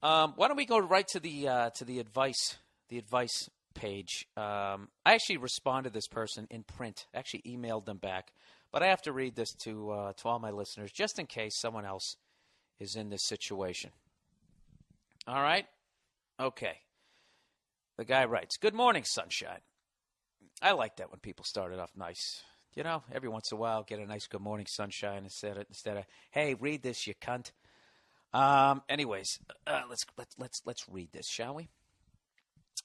Why don't we go right to the advice page? I actually responded to this person in print. Actually emailed them back, but I have to read this to all my listeners just in case someone else is in this situation. All right? Okay. The guy writes, "Good morning, sunshine." I like that when people start it off nice. You know, every once in a while, get a nice "good morning, sunshine" instead of "Hey, read this, you cunt." Anyways, let's read this, shall we?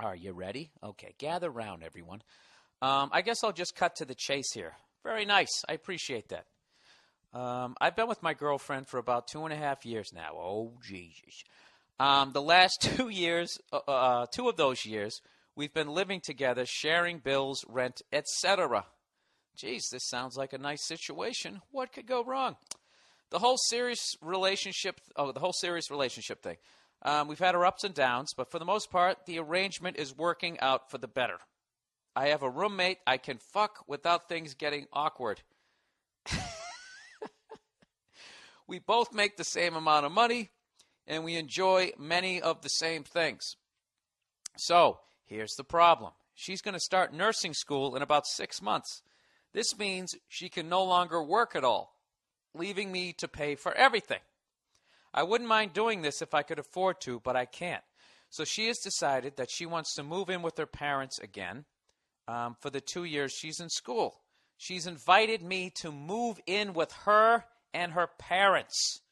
Are you ready? Okay, gather round, everyone. I guess I'll just cut to the chase here. Very nice. I appreciate that. I've been with my girlfriend for about 2.5 years now. Oh, Jesus. The last 2 years, 2 of those years, we've been living together, sharing bills, rent, etc. Geez, this sounds like a nice situation. What could go wrong? The whole serious relationship thing. We've had our ups and downs, but for the most part, the arrangement is working out for the better. I have a roommate I can fuck without things getting awkward. We both make the same amount of money, and we enjoy many of the same things. So, here's the problem. She's going to start nursing school in about 6 months. This means she can no longer work at all, leaving me to pay for everything. I wouldn't mind doing this if I could afford to, but I can't. So she has decided that she wants to move in with her parents again for the 2 years she's in school. She's invited me to move in with her and her parents.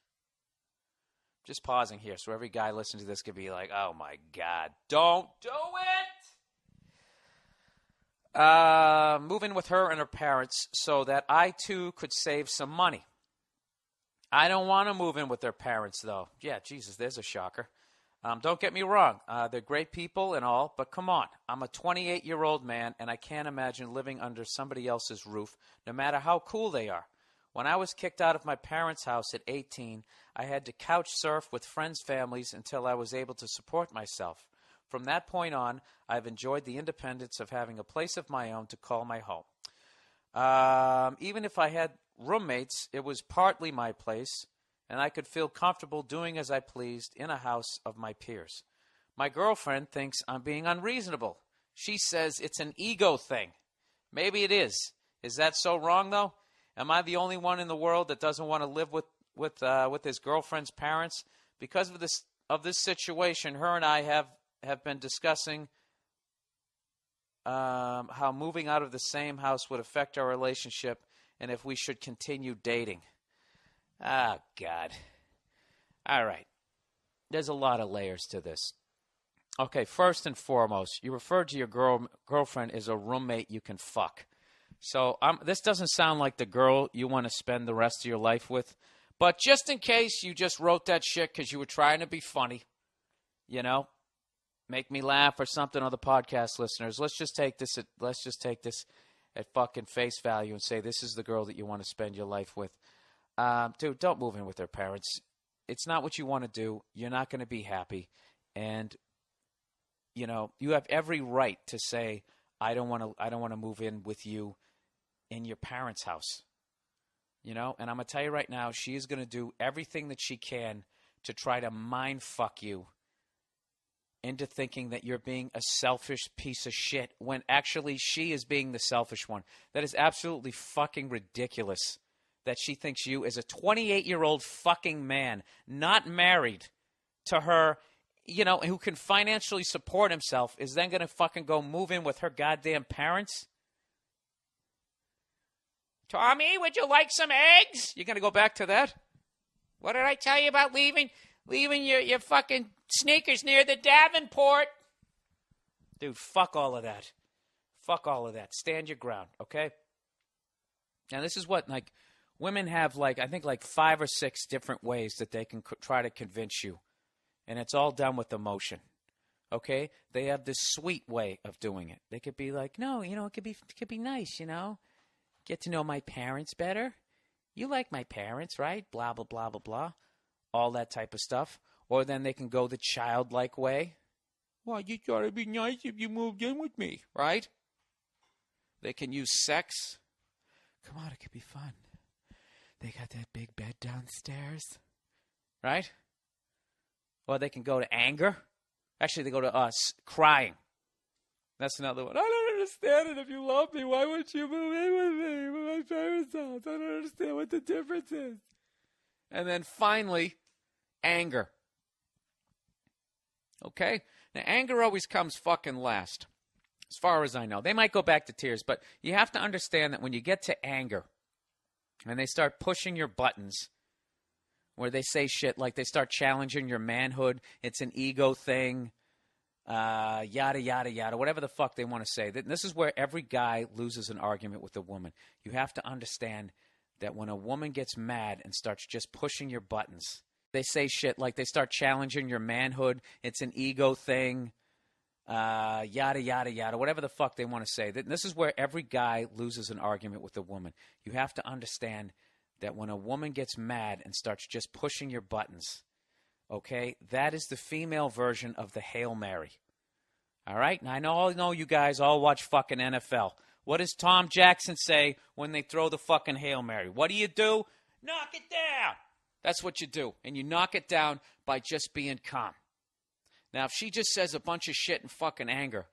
Just pausing here so every guy listening to this could be like, oh my God, don't do it! Move in with her and her parents so that I too could save some money. I don't want to move in with their parents, though. Yeah, Jesus, there's a shocker. Don't get me wrong. They're great people and all, but come on. I'm a 28-year-old man, and I can't imagine living under somebody else's roof, no matter how cool they are. When I was kicked out of my parents' house at 18, I had to couch surf with friends' families until I was able to support myself. From that point on, I've enjoyed the independence of having a place of my own to call my home. Even if I had roommates, it was partly my place, and I could feel comfortable doing as I pleased in a house of my peers. My girlfriend thinks I'm being unreasonable. She says it's an ego thing. Maybe it is. Is that so wrong, though? Am I the only one in the world that doesn't want to live with his girlfriend's parents? Because of this situation, her and I have been discussing how moving out of the same house would affect our relationship and if we should continue dating. Ah, God. All right. There's a lot of layers to this. Okay, first and foremost, you referred to your girlfriend as a roommate you can fuck. So this doesn't sound like the girl you want to spend the rest of your life with. But just in case you just wrote that shit because you were trying to be funny, you know, make me laugh or something, other podcast listeners, let's just take this at fucking face value and say this is the girl that you want to spend your life with. Dude, don't move in with their parents. It's not what you want to do. You're not going to be happy. And, you know, you have every right to say, I don't want to move in with you in your parents' house. You know, and I'm going to tell you right now, she is going to do everything that she can to try to mind fuck you into thinking that you're being a selfish piece of shit when actually she is being the selfish one. That is absolutely fucking ridiculous that she thinks you as a 28-year-old fucking man, not married to her, you know, who can financially support himself, is then going to fucking go move in with her goddamn parents? Tommy, would you like some eggs? You're going to go back to that? What did I tell you about leaving your fucking sneakers near the Davenport? Dude, fuck all of that. Fuck all of that. Stand your ground, okay? Now, this is what, like, women have, like, I think, like 5 or 6 different ways that they can try to convince you. And it's all done with emotion, okay? They have this sweet way of doing it. They could be like, no, you know, it could be nice, you know? Get to know my parents better. You like my parents, right? Blah, blah, blah, blah, blah. All that type of stuff. Or then they can go the childlike way. Well, you thought it'd be nice if you moved in with me, right? They can use sex. Come on, it could be fun. They got that big bed downstairs, right? Or they can go to anger. Actually, they go to crying. That's another one. I don't understand it. If you love me, why wouldn't you move in with me? With my parents' house. I don't understand what the difference is. And then finally, anger. Okay? Now, anger always comes fucking last, as far as I know. They might go back to tears, but you have to understand that when you get to anger and they start pushing your buttons, where they say shit like they start challenging your manhood, it's an ego thing, yada, yada, yada, whatever the fuck they want to say. This is where every guy loses an argument with a woman. You have to understand that when a woman gets mad and starts just pushing your buttons, they say shit like they start challenging your manhood, it's an ego thing, yada, yada, yada, whatever the fuck they want to say. This is where every guy loses an argument with a woman. You have to understand that when a woman gets mad and starts just pushing your buttons, okay, that is the female version of the Hail Mary. All right? Now, I know you guys all watch fucking NFL. What does Tom Jackson say when they throw the fucking Hail Mary? What do? Knock it down. That's what you do. And you knock it down by just being calm. Now, if she just says a bunch of shit in fucking anger,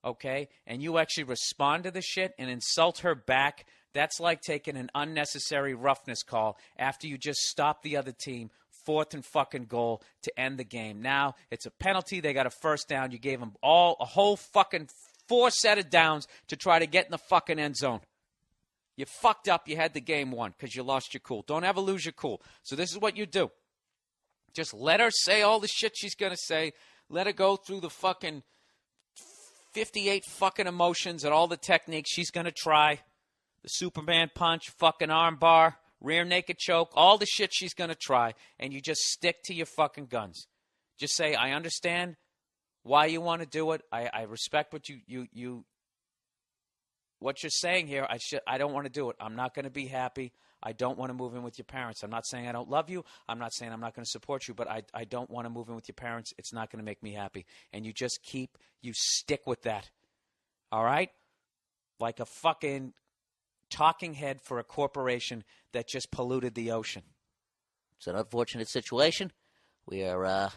okay, and you actually respond to the shit and insult her back, that's like taking an unnecessary roughness call after you just stop the other team, 4th and fucking goal to end the game. Now, it's a penalty. They got a first down. You gave them a whole fucking 4 set of downs to try to get in the fucking end zone. You fucked up. You had the game won because you lost your cool. Don't ever lose your cool. So this is what you do. Just let her say all the shit she's going to say. Let her go through the fucking 58 fucking emotions and all the techniques she's going to try. The Superman punch, fucking arm bar, rear naked choke, all the shit she's going to try, and you just stick to your fucking guns. Just say, I understand why you want to do it. I respect what what you're saying here. I don't want to do it. I'm not going to be happy. I don't want to move in with your parents. I'm not saying I don't love you. I'm not saying I'm not going to support you, but I don't want to move in with your parents. It's not going to make me happy. And you just you stick with that. All right? Like a fucking talking head for a corporation that just polluted the ocean. It's an unfortunate situation. We are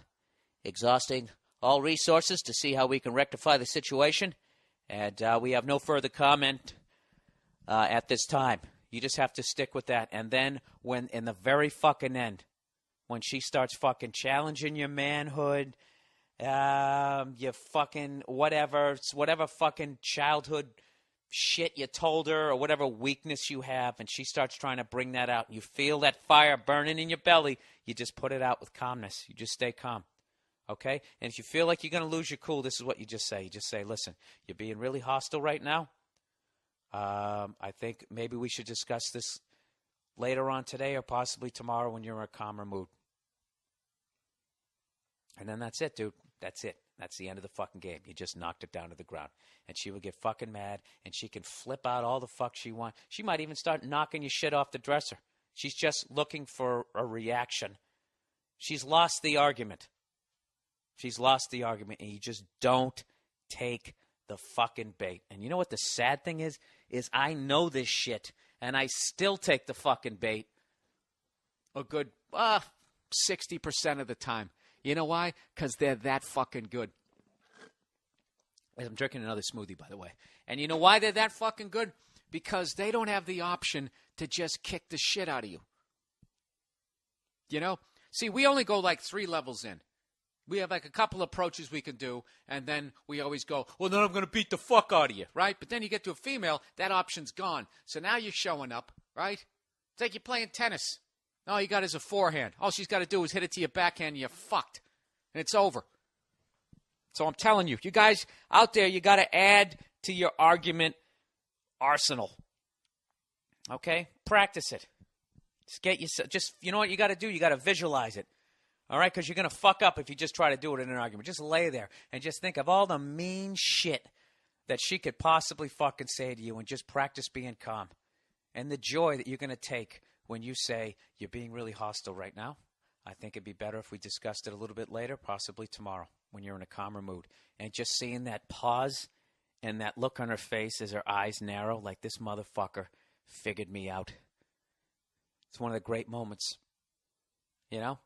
exhausting all resources to see how we can rectify the situation, and we have no further comment at this time. You just have to stick with that. And then when in the very fucking end, when she starts fucking challenging your manhood, your fucking whatever fucking childhood shit you told her or whatever weakness you have, and she starts trying to bring that out, and you feel that fire burning in your belly, you just put it out with calmness. You just stay calm. Okay? And if you feel like you're going to lose your cool, this is what you just say. You just say, listen, you're being really hostile right now. I think maybe we should discuss this later on today or possibly tomorrow when you're in a calmer mood. And then that's it, dude. That's it. That's the end of the fucking game. You just knocked it down to the ground. And she would get fucking mad, and she can flip out all the fuck she wants. She might even start knocking your shit off the dresser. She's just looking for a reaction. She's lost the argument. She's lost the argument, and you just don't take the fucking bait. And you know what the sad thing is I know this shit, and I still take the fucking bait a good 60% of the time. You know why? Because they're that fucking good. I'm drinking another smoothie, by the way. And you know why they're that fucking good? Because they don't have the option to just kick the shit out of you. You know? See, we only go like 3 levels in. We have like a couple approaches we can do, and then we always go, well, then I'm going to beat the fuck out of you, right? But then you get to a female, that option's gone. So now you're showing up, right? It's like you're playing tennis. All you got is a forehand. All she's got to do is hit it to your backhand, and you're fucked. And it's over. So I'm telling you, you guys out there, you got to add to your argument arsenal. Okay? Practice it. You know what you got to do? You got to visualize it. All right? Because you're going to fuck up if you just try to do it in an argument. Just lay there and just think of all the mean shit that she could possibly fucking say to you, and just practice being calm. And the joy that you're going to take when you say, you're being really hostile right now. I think it'd be better if we discussed it a little bit later, possibly tomorrow, when you're in a calmer mood. And just seeing that pause and that look on her face as her eyes narrow, like this motherfucker figured me out. It's one of the great moments. You know?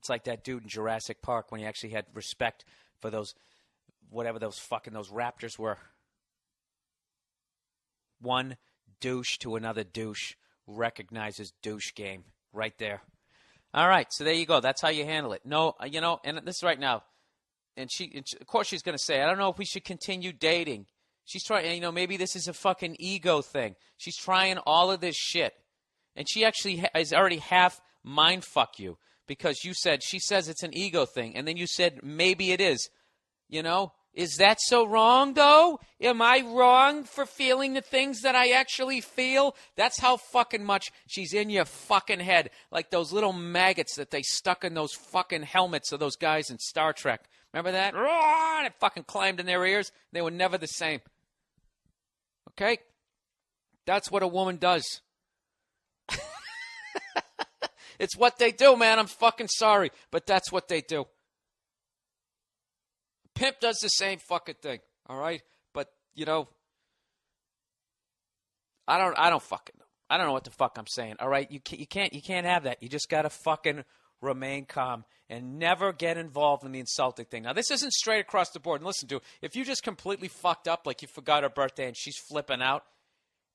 It's like that dude in Jurassic Park when he actually had respect for those, whatever those raptors were. One douche to another douche recognizes douche game right there. All right, so there you go. That's how you handle it. No, and this is right now. And of course, she's going to say, I don't know if we should continue dating. She's trying, maybe this is a fucking ego thing. She's trying all of this shit. And she actually is already half mind fuck you because she says it's an ego thing. And then you said, maybe it is. Is that so wrong, though? Am I wrong for feeling the things that I actually feel? That's how fucking much she's in your fucking head. Like those little maggots that they stuck in those fucking helmets of those guys in Star Trek. Remember that? And it fucking climbed in their ears. They were never the same. Okay? That's what a woman does. It's what they do, man. I'm fucking sorry. But that's what they do. Pimp does the same fucking thing, all right? But, I don't fucking know. I don't know what the fuck I'm saying, all right? You can't have that. You just got to fucking remain calm and never get involved in the insulting thing. Now, this isn't straight across the board. And listen, dude, if you just completely fucked up, like you forgot her birthday and she's flipping out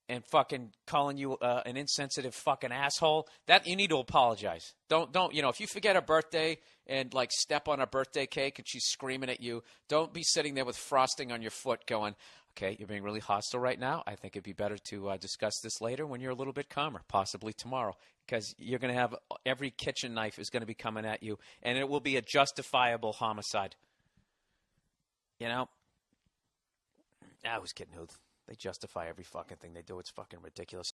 and fucking calling you an insensitive fucking asshole, that you need to apologize. Don't if you forget her birthday and like step on her birthday cake and she's screaming at you, don't be sitting there with frosting on your foot going, okay, you're being really hostile right now. I think it'd be better to discuss this later when you're a little bit calmer, possibly tomorrow, because you're going to have every kitchen knife is going to be coming at you, and it will be a justifiable homicide. I was kidding. They justify every fucking thing they do. It's fucking ridiculous.